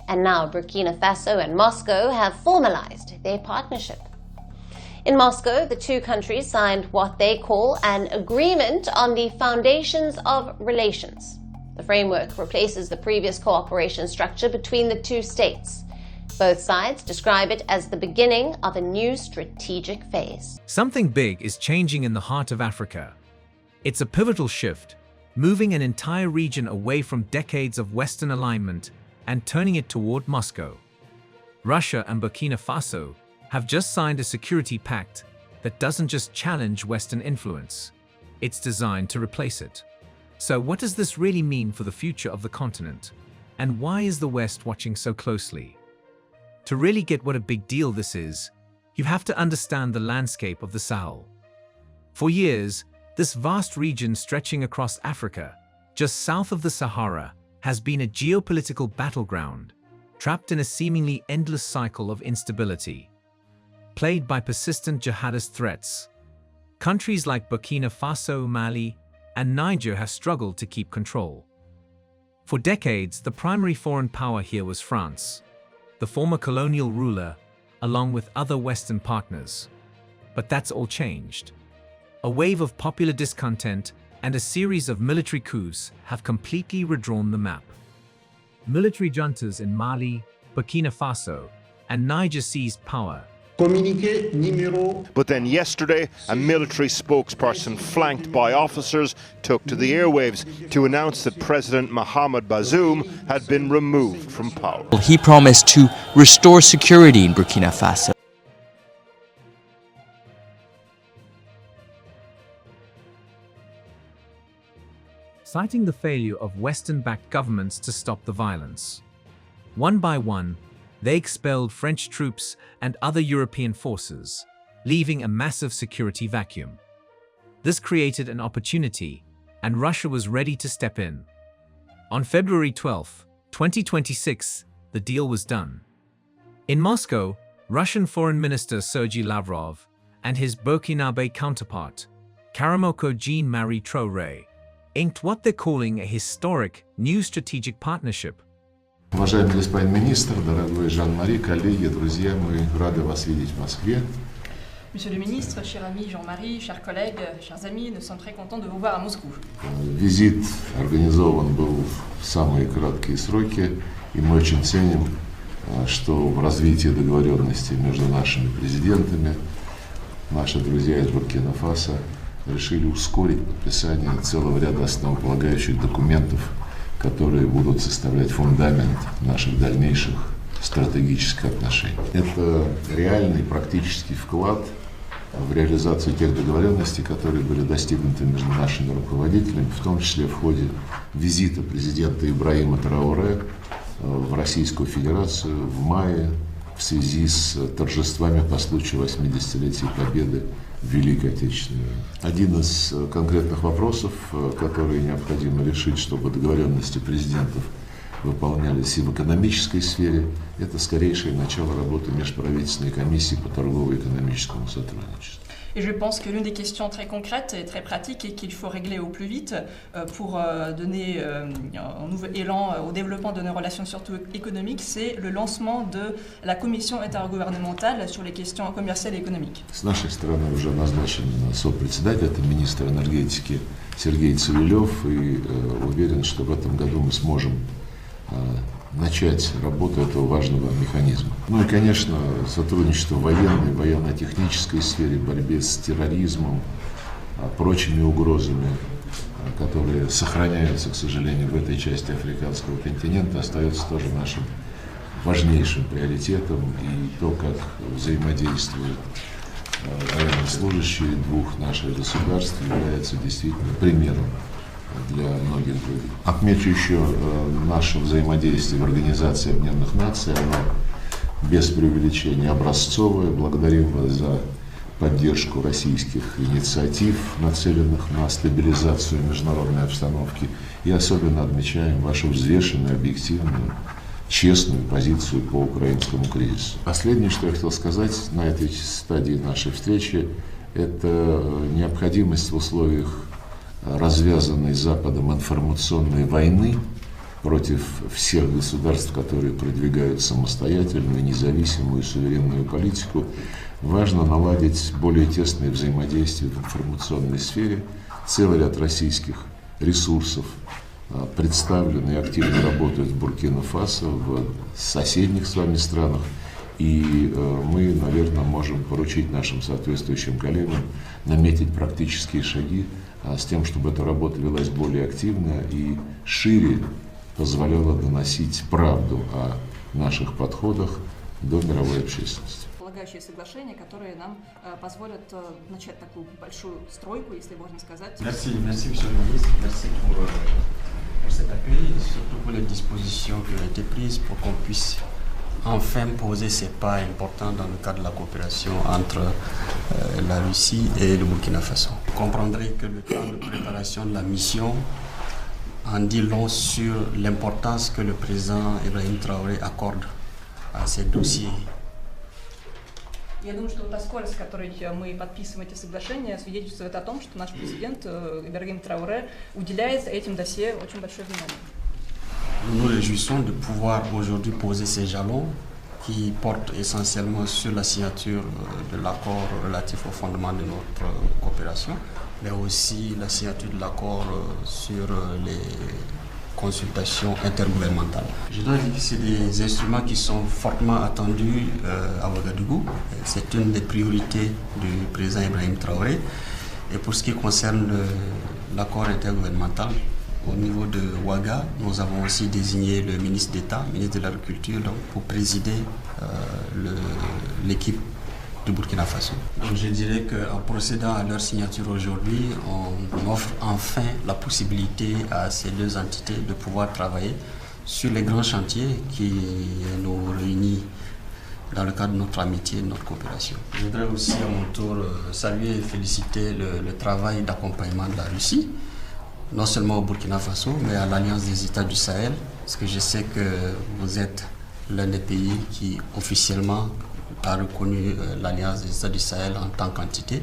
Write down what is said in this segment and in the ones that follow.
And now Burkina Faso and Moscow have formalized their partnership. In Moscow, the two countries signed what they call an agreement on the foundations of relations. The framework replaces the previous cooperation structure between the two states. Both sides describe it as the beginning of a new strategic phase. Something big is changing in the heart of Africa. It's a pivotal shift, moving an entire region away from decades of Western alignment and turning it toward Moscow. Russia and Burkina Faso have just signed a security pact that doesn't just challenge Western influence, it's designed to replace it. So what does this really mean for the future of the continent? And why is the West watching so closely? To really get what a big deal this is, you have to understand the landscape of the Sahel. For years, this vast region stretching across Africa, just south of the Sahara, has been a geopolitical battleground, trapped in a seemingly endless cycle of instability. Plagued by persistent jihadist threats, countries like Burkina Faso, Mali, and Niger have struggled to keep control. For decades, the primary foreign power here was France, the former colonial ruler, along with other Western partners. But that's all changed. A wave of popular discontent and a series of military coups have completely redrawn the map. Military juntas in Mali, Burkina Faso, and Niger seized power. But then yesterday, a military spokesperson flanked by officers took to the airwaves to announce that President Mohamed Bazoum had been removed from power. He promised to restore security in Burkina Faso. Citing the failure of Western-backed governments to stop the violence. One by one, they expelled French troops and other European forces, leaving a massive security vacuum. This created an opportunity, and Russia was ready to step in. On February 12, 2026, the deal was done. In Moscow, Russian Foreign Minister Sergei Lavrov and his Burkinabe counterpart, Karamoko Jean-Marie Traoré, inked what they're calling a historic new strategic partnership. Уважаемый господин министр, дорогой Жан-Мари, коллеги, друзья, мы рады вас видеть в Москве. Monsieur le ministre, cher ami Jean-Marie, chers collègues, chers amis, nous sommes très contents de vous voir à Moscou. Визит организован был в самые краткие сроки, и мы очень ценим, что в развитии договоренности между нашими президентами наши друзья из Буркина-Фасо решили ускорить подписание целого ряда основополагающих документов, которые будут составлять фундамент наших дальнейших стратегических отношений. Это реальный практический вклад в реализацию тех договоренностей, которые были достигнуты между нашими руководителями, в том числе в ходе визита президента Ибрахима Траоре в Российскую Федерацию в мае в связи с торжествами по случаю 80-летия Победы в Великой Отечественной войне. Один из конкретных вопросов, которые необходимо решить, чтобы договоренности президентов выполнялись и в экономической сфере, это скорейшее начало работы межправительственной комиссии по торгово-экономическому сотрудничеству. Et je pense que l'une des questions très concrètes et très pratiques et qu'il faut régler au plus vite pour donner un nouvel élan au développement de nos relations surtout économiques, c'est le lancement de la commission intergouvernementale sur les questions commerciales et économiques. С нашей стороны уже назначен сопредседатель, это министр энергетики Сергей Цивилев, и уверен, что в этом году мы сможем начать работу этого важного механизма. Ну и, конечно, сотрудничество в военной, военно-технической сфере, борьбе с терроризмом, прочими угрозами, которые сохраняются, к сожалению, в этой части африканского континента, остается тоже нашим важнейшим приоритетом. И то, как взаимодействуют военнослужащие двух наших государств, является действительно примером для многих других. Отмечу еще наше взаимодействие в Организации Объединенных Наций. Оно без преувеличения образцовое. Благодарим вас за поддержку российских инициатив, нацеленных на стабилизацию международной обстановки. И особенно отмечаем вашу взвешенную, объективную, честную позицию по украинскому кризису. Последнее, что я хотел сказать на этой стадии нашей встречи, это необходимость в условиях развязанной Западом информационной войны против всех государств, которые продвигают самостоятельную, независимую, суверенную политику. Важно наладить более тесное взаимодействие в информационной сфере. Целый ряд российских ресурсов представлены и активно работают в Буркина-Фасо, в соседних с вами странах. И мы, наверное, можем поручить нашим соответствующим коллегам наметить практические шаги с тем, чтобы эта работа велась более активно и шире позволяла доносить правду о наших подходах до мировой общественности. Полагающие соглашения, которые нам позволят начать такую большую стройку, если можно сказать. Merci, monsieur le ministre, merci pour cet accueil et surtout pour les dispositions qui ont été prises pour qu'on puisse enfin poser ces pas importants dans le cadre de la coopération entre la Russie et le Burkina Faso. Vous comprendrez que le temps de préparation de la mission en dit long sur l'importance que le président Ibrahim Traoré accorde à ces dossiers. Я думаю, что та скорость, с которой мы подписываем эти соглашения, свидетельствует о том, что наш президент Ибрагим Трауре уделяет этим досье очень большое внимание. Nous nous réjouissons de pouvoir aujourd'hui poser ces jalons qui portent essentiellement sur la signature de l'accord relatif au fondement de notre coopération, mais aussi la signature de l'accord sur les consultations intergouvernementales. Je dois dire que c'est des instruments qui sont fortement attendus à Ouagadougou. C'est une des priorités du président Ibrahim Traoré. Et pour ce qui concerne l'accord intergouvernemental, au niveau de Ouaga, nous avons aussi désigné le ministre d'État, ministre de l'Agriculture, pour présider l'équipe du Burkina Faso. Donc je dirais qu'en procédant à leur signature aujourd'hui, on offre enfin la possibilité à ces deux entités de pouvoir travailler sur les grands chantiers qui nous réunissent dans le cadre de notre amitié et de notre coopération. Je voudrais aussi à mon tour saluer et féliciter le travail d'accompagnement de la Russie, non seulement au Burkina Faso, mais à l'Alliance des États du Sahel, parce que je sais que vous êtes l'un des pays qui officiellement a reconnu l'Alliance des États du Sahel en tant qu'entité.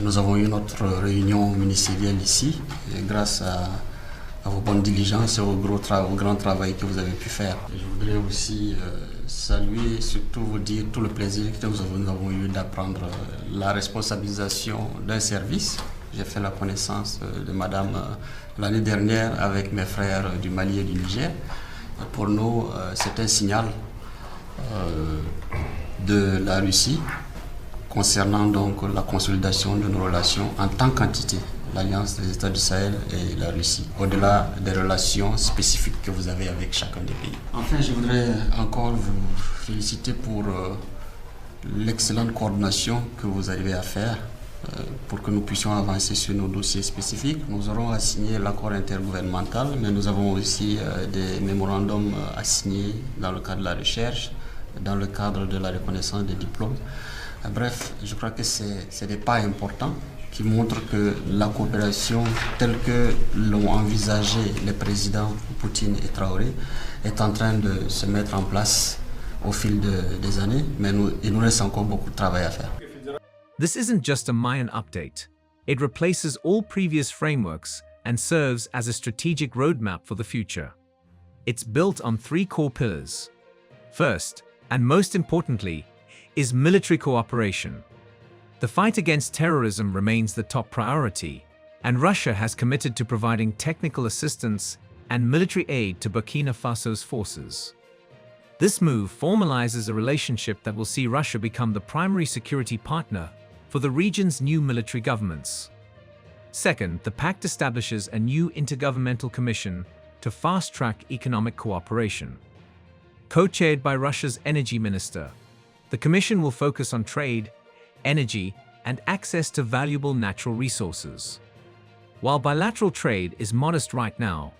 Nous avons eu notre réunion ministérielle ici, et grâce à vos bonnes diligences et au grand travail que vous avez pu faire. Je voudrais aussi saluer et surtout vous dire tout le plaisir que nous avons eu d'apprendre la responsabilisation d'un service. J'ai fait la connaissance de madame l'année dernière avec mes frères du Mali et du Niger. Pour nous, c'est un signal de la Russie concernant donc la consolidation de nos relations en tant qu'entité, l'Alliance des États du Sahel et la Russie, au-delà des relations spécifiques que vous avez avec chacun des pays. Enfin, je voudrais encore vous féliciter pour l'excellente coordination que vous arrivez à faire pour que nous puissions avancer sur nos dossiers spécifiques. Nous aurons à signer l'accord intergouvernemental, mais nous avons aussi des mémorandums à signer dans le cadre de la recherche, dans le cadre de la reconnaissance des diplômes. Bref, je crois que c'est des pas importants qui montrent que la coopération telle que l'ont envisagé les présidents Poutine et Traoré est en train de se mettre en place au fil des années, mais il nous reste encore beaucoup de travail à faire. This isn't just a Mayan update. It replaces all previous frameworks and serves as a strategic roadmap for the future. It's built on three core pillars. First, and most importantly, is military cooperation. The fight against terrorism remains the top priority, and Russia has committed to providing technical assistance and military aid to Burkina Faso's forces. This move formalizes a relationship that will see Russia become the primary security partner for the region's new military governments. Second, the pact establishes a new intergovernmental commission to fast-track economic cooperation. Co-chaired by Russia's energy minister, the commission will focus on trade, energy, and access to valuable natural resources. While bilateral trade is modest right now,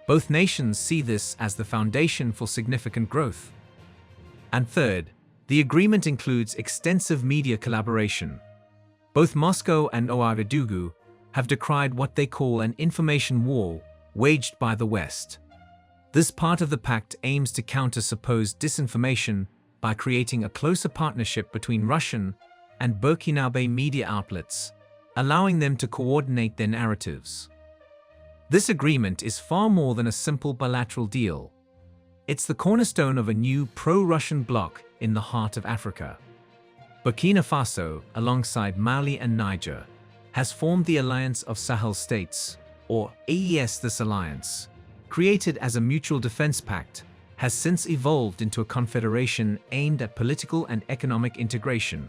both nations see this as the foundation for significant growth. And third, the agreement includes extensive media collaboration. Both Moscow and Ouagadougou have decried what they call an information war waged by the West. This part of the pact aims to counter supposed disinformation by creating a closer partnership between Russian and Burkinabe media outlets, allowing them to coordinate their narratives. This agreement is far more than a simple bilateral deal. It's the cornerstone of a new pro-Russian bloc in the heart of Africa. Burkina Faso, alongside Mali and Niger, has formed the Alliance of Sahel States, or AES. This alliance, created as a mutual defense pact, has since evolved into a confederation aimed at political and economic integration,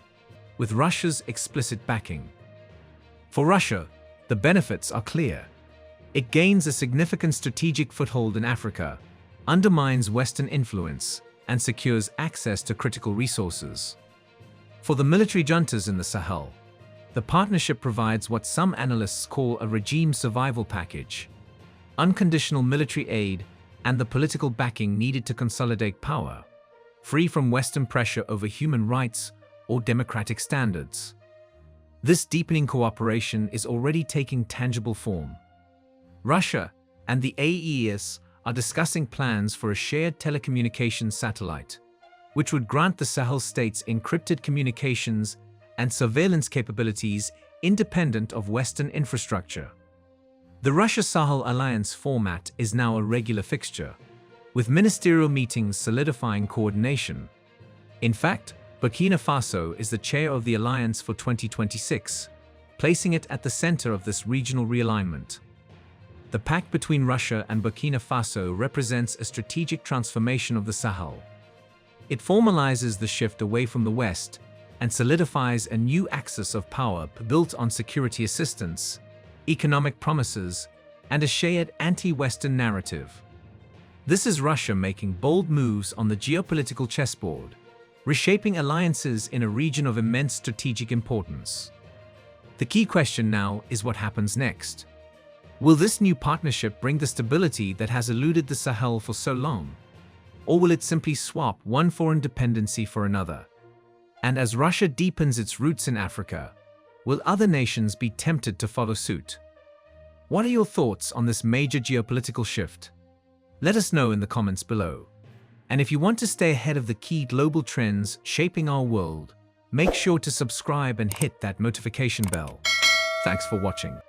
with Russia's explicit backing. For Russia, the benefits are clear. It gains a significant strategic foothold in Africa, undermines Western influence, and secures access to critical resources. For the military juntas in the Sahel, the partnership provides what some analysts call a regime survival package: unconditional military aid and the political backing needed to consolidate power, free from Western pressure over human rights or democratic standards. This deepening cooperation is already taking tangible form. Russia and the AES are discussing plans for a shared telecommunications satellite, which would grant the Sahel states encrypted communications and surveillance capabilities independent of Western infrastructure. The Russia-Sahel alliance format is now a regular fixture, with ministerial meetings solidifying coordination. In fact, Burkina Faso is the chair of the alliance for 2026, placing it at the center of this regional realignment. The pact between Russia and Burkina Faso represents a strategic transformation of the Sahel. It formalizes the shift away from the West and solidifies a new axis of power built on security assistance, economic promises, and a shared anti-Western narrative. This is Russia making bold moves on the geopolitical chessboard, reshaping alliances in a region of immense strategic importance. The key question now is what happens next. Will this new partnership bring the stability that has eluded the Sahel for so long? Or will it simply swap one foreign dependency for another? And as Russia deepens its roots in Africa, will other nations be tempted to follow suit? What are your thoughts on this major geopolitical shift? Let us know in the comments below. And if you want to stay ahead of the key global trends shaping our world, make sure to subscribe and hit that notification bell. Thanks for watching.